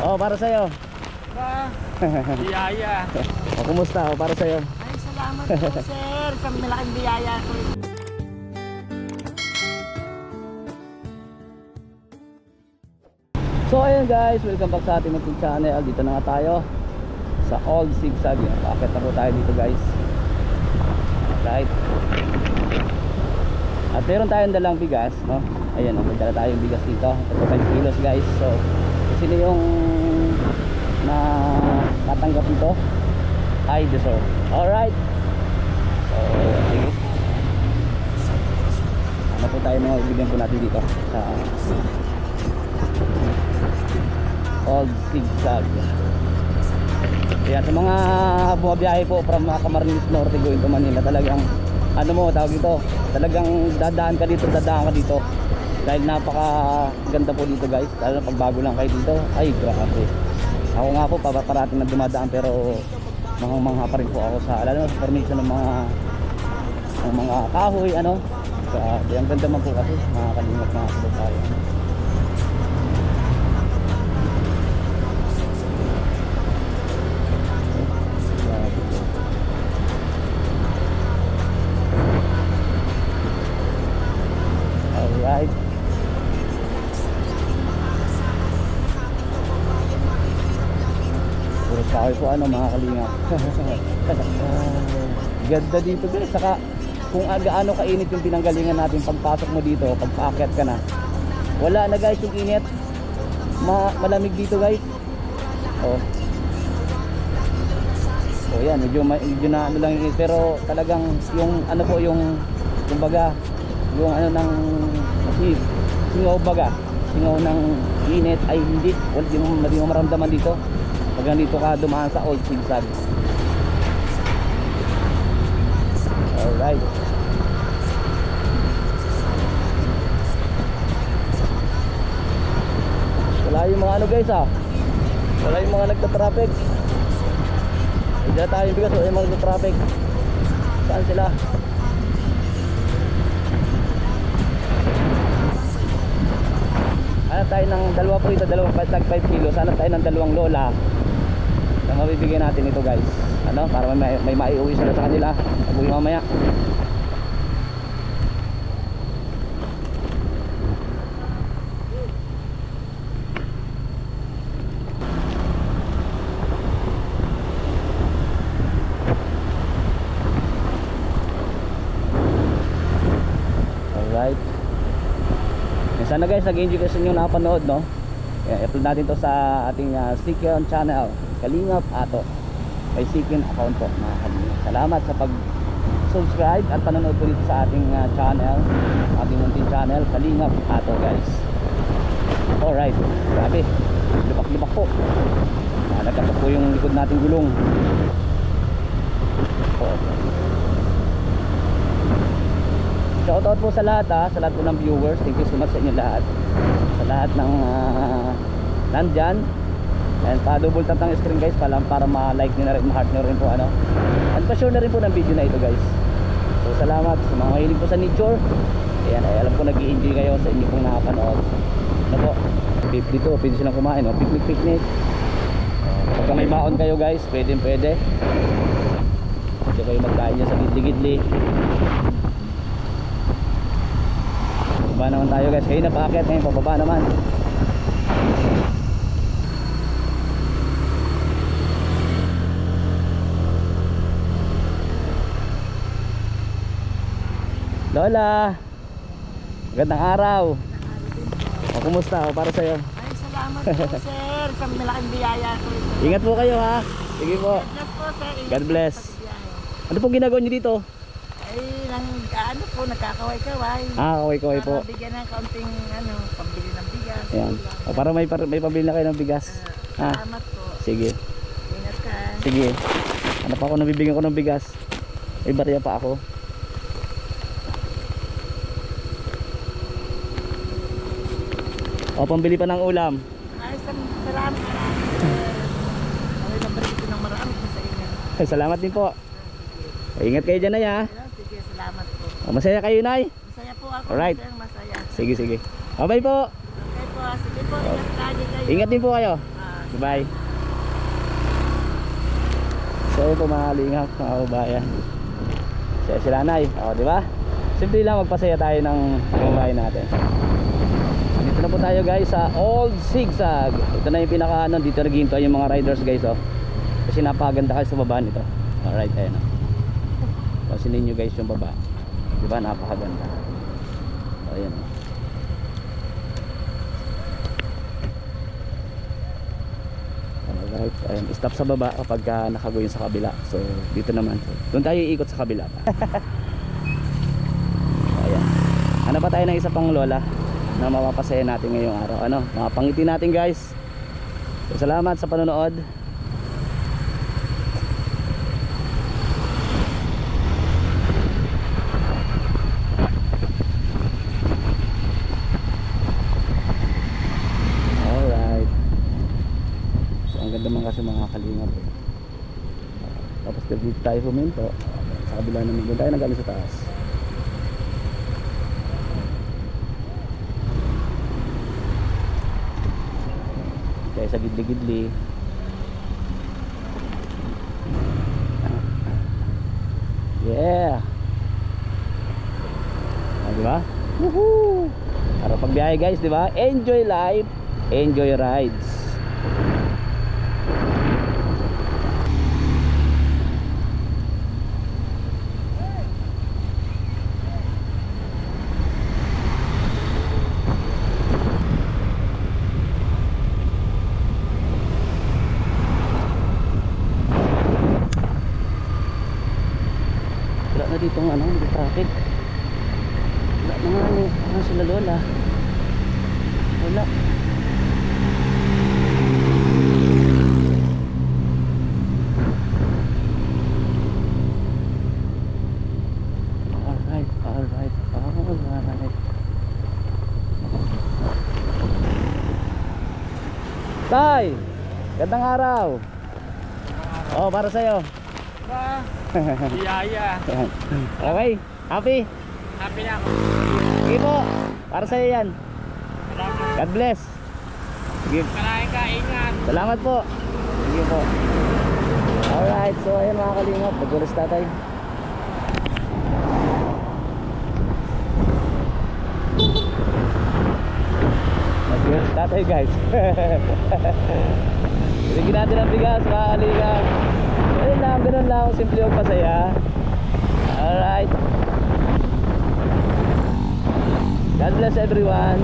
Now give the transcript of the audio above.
Oh, para sa'yo. Ba? Biyaya. O, kumusta? O, para sa'yo. Ay, salamat po, sir. Isang malaking biyaya ko. So ayun guys, welcome back sa ating munting channel. Dito na nga tayo sa Old Zigzag. Bakit na po tayo dito guys. Right. At meron tayong dalang bigas, no? Ayan, may dala tayong bigas dito. Ito 5 kilos guys. So sino yung na tatanggap nito? I deserve. Alright. So sige. Ano po tayo mga ibigyan po natin dito sa Old Zigzag. Kaya sa mga bumabiyahe po from Camarines Norte going to Manila, talagang ano mo tawag ito, talagang dadaan ka dito dahil napaka ganda po dito guys. Lalo pag bago lang kayo dito, ay grabe. Ako nga po parating na dumadaan pero mga pa rin po ako sa lalo sa formation ng mga kahoy ano. Grabe, ang ganda man po kasi mga kalingap mga kababayan. Alright. Puro kahoy po ano mga kalingap. Ganda dito guys. Saka kung gaano kainit yung pinanggalingan natin pagpasok mo dito, pag paakyat ka na, wala na guys yung init. Malamig dito guys. Oh. Oh yan, medyo na ano lang yung pero talagang yung ano po yung kumbaga yung ano ng singaw ng init ay hindi mo maramdaman dito pag nandito ka dumaan sa Old Zigzag. Alright. Wala yung mga ano guys wala yung mga nagta-traffic. Diyan tayo bigas, wala yung mga nagta-traffic. Saan sila? Hanap tayo ng dalawa po ito, dalawang tag 5 kilos. Hanap tayo ng dalawang lola na mabibigyan natin ito guys. Ano, para may maiuwi sila sa kanila pag-uwi mamaya. Alright. Sana guys nag-enjoy kasi nyo napanood, no? I-upload natin to sa ating Sikyon channel, Kalingap Ato. May Sikyon account po mga kalingap. Salamat sa pag-subscribe at panonood po dito sa ating channel, ating munting channel, Kalingap Ato guys. Alright, grabe, lubak-lubak po. Nagkatok po yung likod nating gulong. Shoutout po sa lahat sa lahat po ng viewers. Thank you so much sa inyo lahat. Sa lahat ng nandyan. And pa-double tap ng screen guys para ma-like nyo na rin, ma-heart nyo rin po ano. And pa-share na rin po ng video na ito guys. So salamat sa mga mahilig po sa nature. Ayan, ay alam ko nag-i-enjoy kayo sa inyo pong nakapanood. Ano po, dito pwede silang kumain, no? Picnic. Pagka may baon kayo guys, pwede. Pwede kayo magkain nyo sa gidli-gidli. Baba naman tayo guys, kayo na paakyat, ngayon pababa naman. Lola, magandang araw. O, kumusta? O, para sa'yo. Ay, salamat po, sir. Isang malaking biyaya ko. Ingat po kayo ha. Sige po. God bless po, sir. Ingat God bless. po sa biyahe. Ano pong ginagawa nyo dito? Ay, ano po, nagkakaway-kaway. Kaway-kaway po. Para bigyan ng kaunting pambili ng bigas. Ayan. O, para may pabili na kayo ng bigas. Salamat po. Sige. Ingat ka. Sige. Ano pa ako, nabibigyan ko ng bigas. May barya pa ako. O, pambili pa ng ulam. Ay, salamat. Ay, nabarito ng marami po sa inyo. Salamat din po. O, ingat kayo dyan, Nay, ha. Sige, salamat po. O, masaya kayo, Nay. Masaya po ako. Alright. Masaya. Sige. Bye po. Okay po. Sige po, ingat lagi kayo. Ingat din po kayo. Bye. So ito mga kalingap, mga kababayan. Si Lanay, di ba? Simple lang magpasaya tayo ng kababayan natin. Dito na po tayo guys sa Old Zigzag. Ito na yung pinaka dito naghihinto yung mga riders guys Kasi napakaganda kayo sa baba nito. Alright, ayan Pansinin nyo guys yung baba. Diba napakaganda. Ayan Alright, ayan. Stop sa baba kapag nakago yun sa kabila. So dito naman. So, doon tayo iikot sa kabila. Ayan. Ano pa tayo ng isa pang lola na mapapasaya natin ngayong araw. Mapangiti natin guys. So, salamat sa panonood. Alright. So ang ganda man kasi mga kalingap. Tapos dito tayo huminto. Sa kabila naman. Doon tayo nagaling sa taas. Sa gidli-gidli. Yeah. Diba? Woohoo! Para pagbiyahe guys, diba? Enjoy life, enjoy rides. Wala na dito ng traffic. Wala na nga sila lola. Wala. Alright. Tay! Gandang araw. Para sa'yo. Ba? Biyaya. Okay, happy? Happy na ako. Sige po, para sa'yo yan. Salamat. God bless. Sige. Kalahin ka, ingat. Salamat po. Sige po. Alright, so ayan mga kalingap, nag-ulis tatay. Nag-ulis tatay guys. Bigyan natin ang bigas mga kalingap. Ganun lang, simple yung pasaya. Alright. God bless everyone.